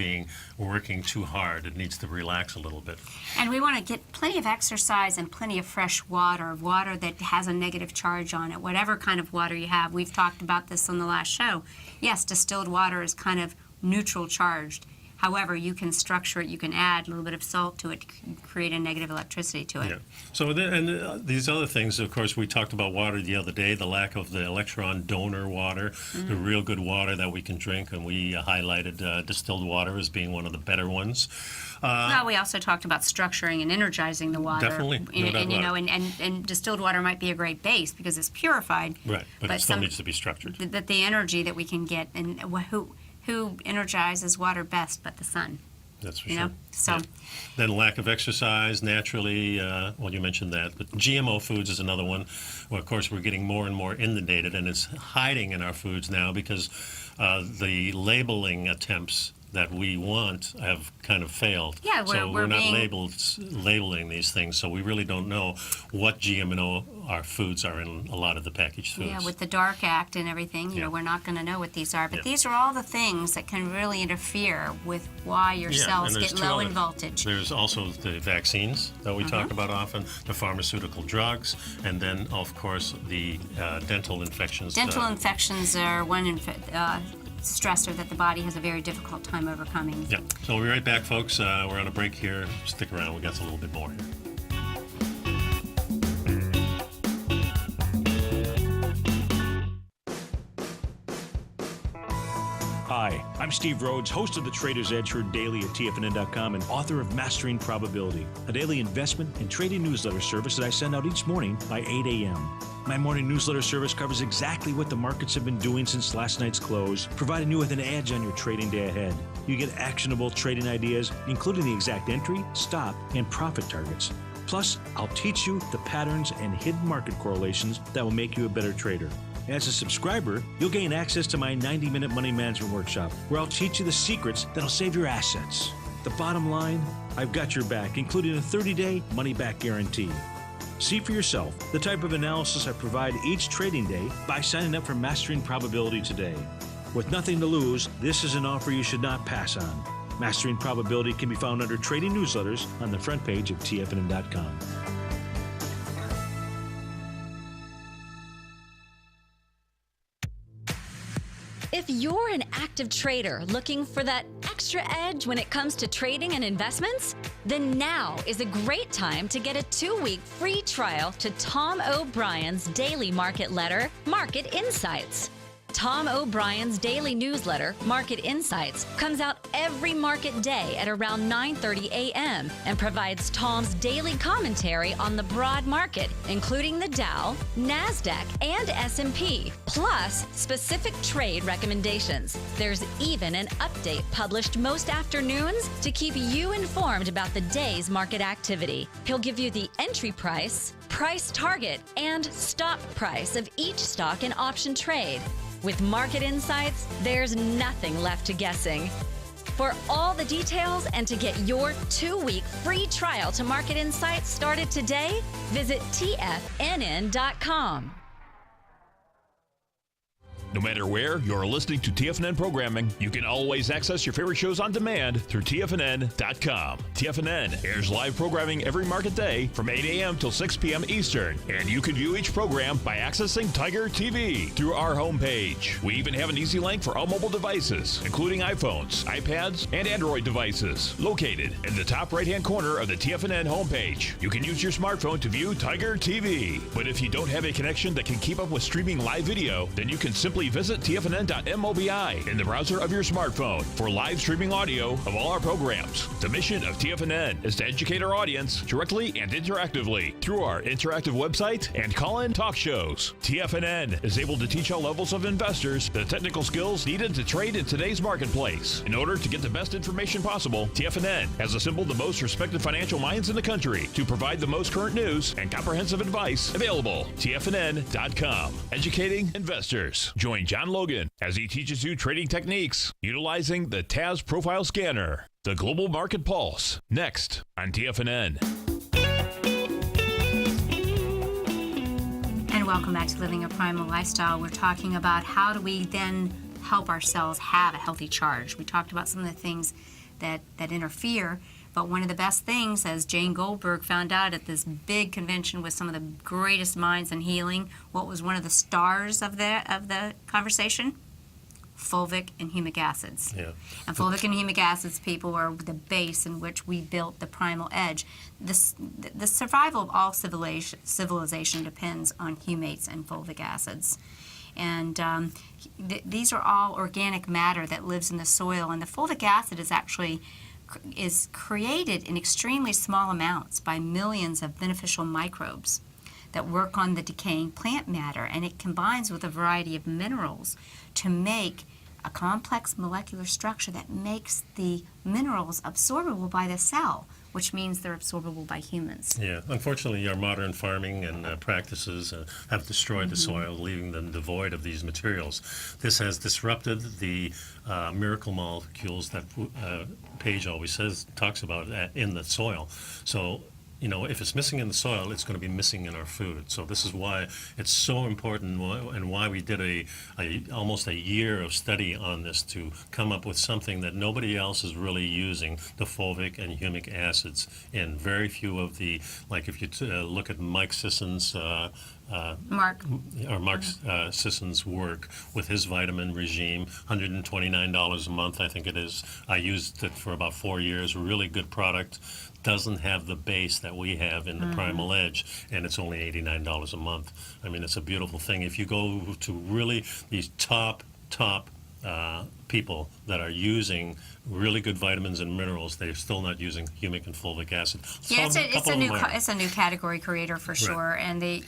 working too hard. It needs to relax a little bit. And we want to get plenty of exercise and plenty of fresh water that has a negative charge on it, whatever kind of water you have. We've talked about this on the last show. Yes, distilled water is kind of neutral charged. However, you can structure it, you can add a little bit of salt to it, create a negative electricity to it. Yeah. So these other things, of course, we talked about water the other day, the lack of the electron donor water, the real good water that we can drink, and we highlighted distilled water as being one of the better ones. Well, we also talked about structuring and energizing the water. Definitely, no doubt about it. And distilled water might be a great base because it's purified. Right, but it still needs to be structured. That the energy that we can get, and who energizes water best but the sun? That's for you sure. know? So. Yeah. Then lack of exercise, naturally, well, you mentioned that, but GMO foods is another one. Well, of course, we're getting more and more inundated, and it's hiding in our foods now because the labeling attempts that we want have kind of failed. Yeah, we're not labeling these things, so we really don't know what GMO our foods are in a lot of the packaged foods. Yeah, with the Dark Act and everything, you know, we're not going to know what these are. But these are all the things that can really interfere with why your cells get low in voltage. There's also the vaccines that we talk about often, the pharmaceutical drugs, and then, of course, the dental infections. Dental infections are one stressor that the body has a very difficult time overcoming. Yeah. So we'll be right back, folks. We're on a break here. Stick around. We got a little bit more here. Hi, I'm Steve Rhodes, host of the Trader's Edge heard daily at TFNN.com and author of Mastering Probability, a daily investment and trading newsletter service that I send out each morning by 8 a.m. My morning newsletter service covers exactly what the markets have been doing since last night's close, providing you with an edge on your trading day ahead. You get actionable trading ideas, including the exact entry, stop, and profit targets. Plus, I'll teach you the patterns and hidden market correlations that will make you a better trader. As a subscriber, you'll gain access to my 90-minute money management workshop, where I'll teach you the secrets that'll save your assets. The bottom line, I've got your back, including a 30-day money-back guarantee. See for yourself the type of analysis I provide each trading day by signing up for Mastering Probability today. With nothing to lose, this is an offer you should not pass on. Mastering Probability can be found under Trading Newsletters on the front page of TFNN.com. If you're an active trader looking for that extra edge when it comes to trading and investments, then now is a great time to get a 2-week free trial to Tom O'Brien's daily market letter, Market Insights. Tom O'Brien's daily newsletter, Market Insights, comes out every market day at around 9:30 a.m. and provides Tom's daily commentary on the broad market, including the Dow, NASDAQ, and S&P, plus specific trade recommendations. There's even an update published most afternoons to keep you informed about the day's market activity. He'll give you the entry price, price target, and stop price of each stock and option trade. With Market Insights, there's nothing left to guessing. For all the details and to get your 2-week free trial to Market Insights started today, visit TFNN.com. No matter where you're listening to TFNN programming, you can always access your favorite shows on demand through TFNN.com. TFNN airs live programming every market day from 8 a.m. till 6 p.m. Eastern, and you can view each program by accessing Tiger TV through our homepage. We even have an easy link for all mobile devices, including iPhones, iPads, and Android devices, located in the top right-hand corner of the TFNN homepage. You can use your smartphone to view Tiger TV, but if you don't have a connection that can keep up with streaming live video, then you can simply visit TFNN.mobi in the browser of your smartphone for live streaming audio of all our programs. The mission of TFNN is to educate our audience directly and interactively through our interactive website and call-in talk shows. TFNN is able to teach all levels of investors the technical skills needed to trade in today's marketplace. In order to get the best information possible, TFNN has assembled the most respected financial minds in the country to provide the most current news and comprehensive advice available. TFNN.com, educating investors. Join John Logan as he teaches you trading techniques utilizing the TAS Profile Scanner. The Global Market Pulse, next on TFNN. And welcome back to Living a Primal Lifestyle. We're talking about how do we then help ourselves have a healthy charge. We talked about some of the things that interfere, but one of the best things, as Jane Goldberg found out at this big convention with some of the greatest minds in healing, what was one of the stars of the conversation? fulvic and humic acids. Yeah. And fulvic and humic acids, people, are the base in which we built the Primal Edge. The survival of all civilization depends on humates and fulvic acids. And these are all organic matter that lives in the soil, and the fulvic acid is created in extremely small amounts by millions of beneficial microbes that work on the decaying plant matter, and it combines with a variety of minerals to make a complex molecular structure that makes the minerals absorbable by the cell, which means they're absorbable by humans. Yeah, unfortunately, our modern farming and practices have destroyed the soil, leaving them devoid of these materials. This has disrupted the miracle molecules that Paige always talks about in the soil. So, you know, if it's missing in the soil, it's going to be missing in our food. So this is why it's so important, and why we did almost a year of study on this to come up with something that nobody else is really using, the fulvic and humic acids. In very few of the, like if you look at Mike Sisson's Mark Sisson's work with his vitamin regime, $129 a month, I think it is. I used it for about 4 years. Really good product. Doesn't have the base that we have in the Primal Edge, and it's only $89 a month. I mean, it's a beautiful thing. If you go to really these top people that are using really good vitamins and minerals, they're still not using humic and fulvic acid. Yeah, it's a new category creator for sure, right.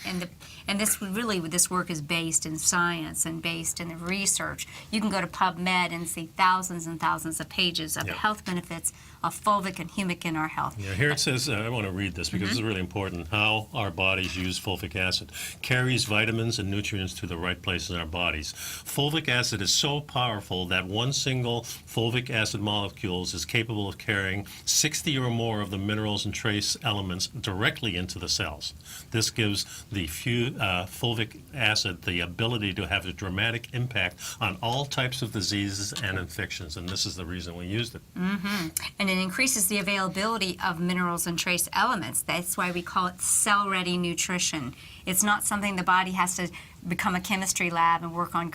and this work is based in science and based in the research. You can go to PubMed and see thousands and thousands of pages of the health benefits of fulvic and humic in our health. Yeah, here it says, I want to read this because it's really important, how our bodies use fulvic acid. Carries vitamins and nutrients to the right place in our bodies. Fulvic acid is so powerful that one single fulvic acid molecules is capable of carrying 60 or more of the minerals and trace elements directly into the cells. This gives the fulvic acid the ability to have a dramatic impact on all types of diseases and infections, and this is the reason we used it. And it increases the availability of minerals and trace elements. That's why we call it cell-ready nutrition. It's not something the body has to become a chemistry lab and work on,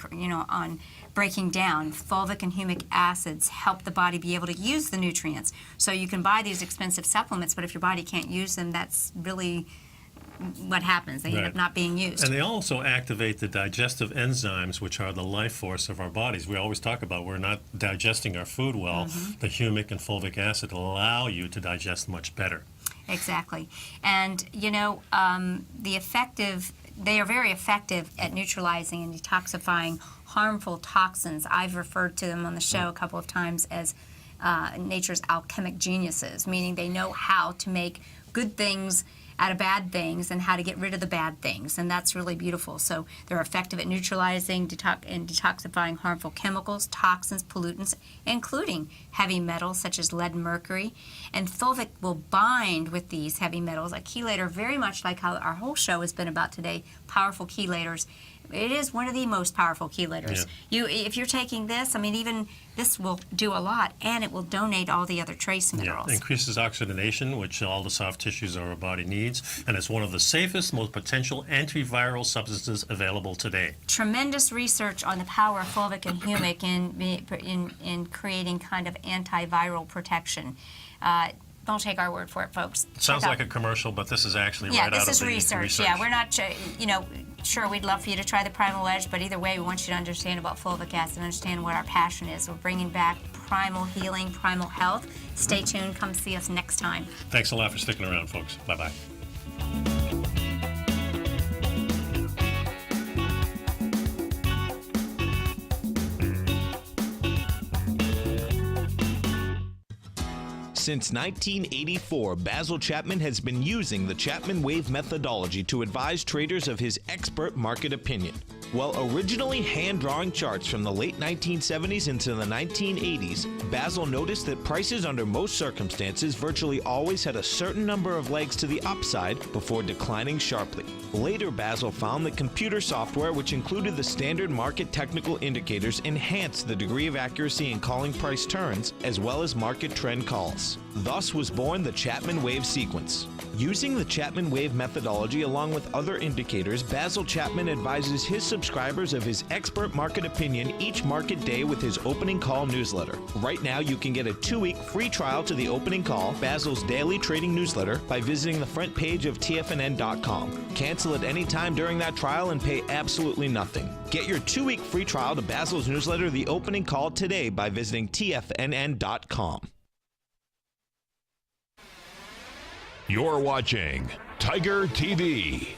on breaking down. Fulvic and humic acids help the body be able to use the nutrients. So you can buy these expensive supplements, but if your body can't use them, that's really what happens. They end up not being used. And they also activate the digestive enzymes, which are the life force of our bodies. We always talk about we're not digesting our food well. The humic and fulvic acid allow you to digest much better. Exactly. And, they are very effective at neutralizing and detoxifying harmful toxins. I've referred to them on the show a couple of times as nature's alchemic geniuses, meaning they know how to make good things out of bad things and how to get rid of the bad things, and that's really beautiful. So they're effective at neutralizing and detoxifying harmful chemicals, toxins, pollutants, including heavy metals such as lead and mercury. And fulvic will bind with these heavy metals, a chelator, very much like how our whole show has been about today, powerful chelators. It is one of the most powerful chelators. If you're taking this, even this will do a lot, and it will donate all the other trace minerals. Yeah, increases oxygenation, which all the soft tissues of our body needs, and it's one of the safest, most potential antiviral substances available today. Tremendous research on the power of fulvic and humic in creating kind of antiviral protection. Don't take our word for it, folks. Sounds like a commercial, but this is actually right out of the research. Yeah, this is research. Yeah, we're not, sure, we'd love for you to try the Primal Edge, but either way, we want you to understand about fulvic acid and understand what our passion is. We're bringing back primal healing, primal health. Stay tuned. Come see us next time. Thanks a lot for sticking around, folks. Bye-bye. Since 1984, Basil Chapman has been using the Chapman Wave methodology to advise traders of his expert market opinion. While originally hand-drawing charts from the late 1970s into the 1980s, Basil noticed that prices under most circumstances virtually always had a certain number of legs to the upside before declining sharply. Later, Basil found that computer software, which included the standard market technical indicators, enhanced the degree of accuracy in calling price turns, as well as market trend calls. Thus was born the Chapman Wave sequence. Using the Chapman Wave methodology along with other indicators, Basil Chapman advises his subscribers of his expert market opinion each market day with his Opening Call newsletter. Right now, you can get a 2-week free trial to the Opening Call, Basil's daily trading newsletter, by visiting the front page of TFNN.com. Cancel at any time during that trial and pay absolutely nothing. Get your 2-week free trial to Basil's newsletter, The Opening Call, today by visiting TFNN.com. You're watching Tiger TV.